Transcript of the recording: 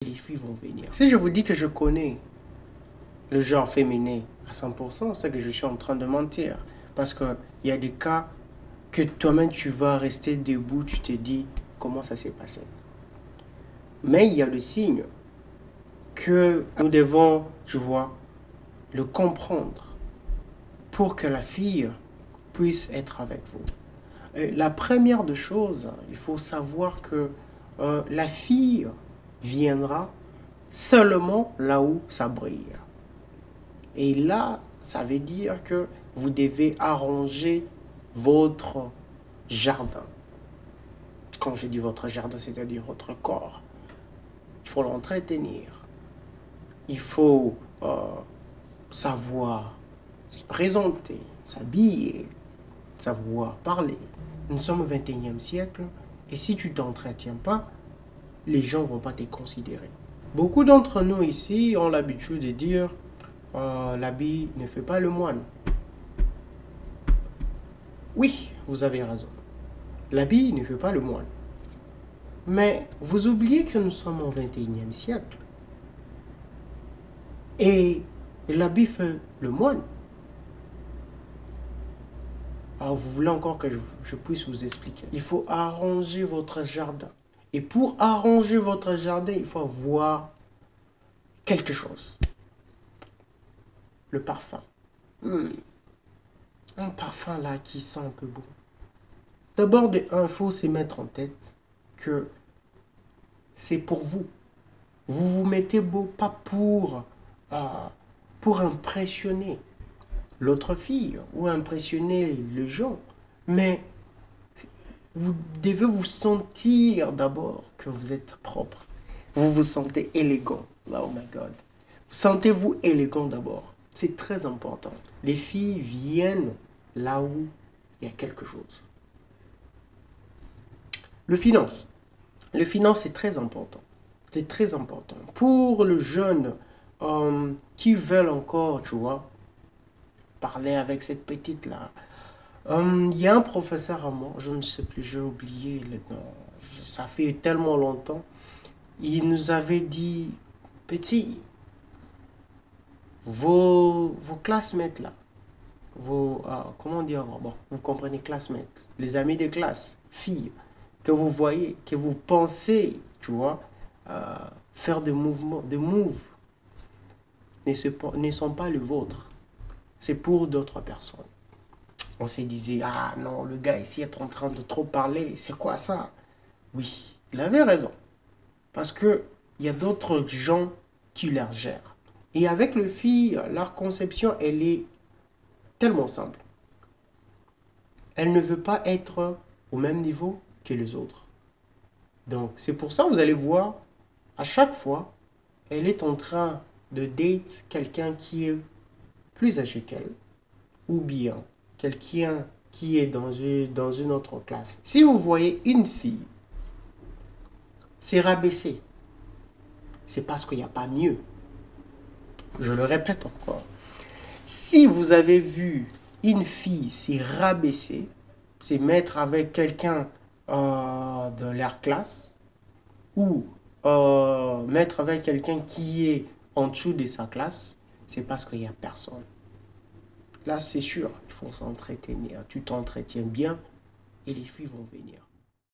les filles vont venir. Si je vous dis que je connais le genre féminin à 100%, c'est que je suis en train de mentir. Parce qu'il y a des cas que toi-même tu vas rester debout, tu te dis comment ça s'est passé. Mais il y a le signe que nous devons, tu vois, le comprendre pour que la fille puisse être avec vous. La première des choses, il faut savoir que la fille viendra seulement là où ça brille. Et là, ça veut dire que vous devez arranger votre jardin. Quand je dis votre jardin, c'est-à-dire votre corps. Il faut l'entretenir. Il faut savoir se présenter, s'habiller, savoir parler. Nous sommes au 21e siècle et si tu ne t'entretiens pas, les gens ne vont pas te considérer. Beaucoup d'entre nous ici ont l'habitude de dire l'habit ne fait pas le moine. Oui, vous avez raison. L'habit ne fait pas le moine. Mais vous oubliez que nous sommes au 21e siècle. Et l'habit fait le moine. Alors vous voulez encore que je puisse vous expliquer. Il faut arranger votre jardin. Et pour arranger votre jardin, il faut avoir quelque chose. Le parfum. Un parfum là qui sent un peu bon. D'abord, il faut se mettre en tête que c'est pour vous. Vous vous mettez beau pas pour impressionner l'autre fille ou impressionner les gens, mais vous devez vous sentir d'abord que vous êtes propre. Vous vous sentez élégant. Oh my God. Sentez-vous élégant d'abord. C'est très important. Les filles viennent là où il y a quelque chose. Le finance. Le finance, c'est très important. C'est très important. Pour le jeune qui veulent encore, tu vois, parler avec cette petite-là. Il y a un professeur à moi, je ne sais plus, j'ai oublié le nom. Ça fait tellement longtemps. Il nous avait dit, petit, vos classmates là, comment dire, bon, vous comprenez classmates, les amis de classe, filles, que vous voyez, que vous pensez, tu vois, faire des mouvements, des moves, ne sont pas les vôtres. C'est pour d'autres personnes. On se disait, ah non, le gars ici est en train de trop parler, c'est quoi ça? Oui, il avait raison. Parce qu'il y a d'autres gens qui la gèrent. Et avec les filles, leur conception, elle est tellement simple. Elle ne veut pas être au même niveau que les autres. Donc, c'est pour ça que vous allez voir, à chaque fois, elle est en train de date quelqu'un qui est plus âgé qu'elle, ou bien quelqu'un qui est dans une autre classe. Si vous voyez une fille s'est rabaissée, c'est parce qu'il n'y a pas mieux. Je le répète encore. Si vous avez vu une fille s'est rabaisser, se mettre avec quelqu'un de leur classe, ou mettre avec quelqu'un qui est en dessous de sa classe, c'est parce qu'il n'y a personne. Là, c'est sûr, il faut s'entretenir. Tu t'entretiens bien et les filles vont venir.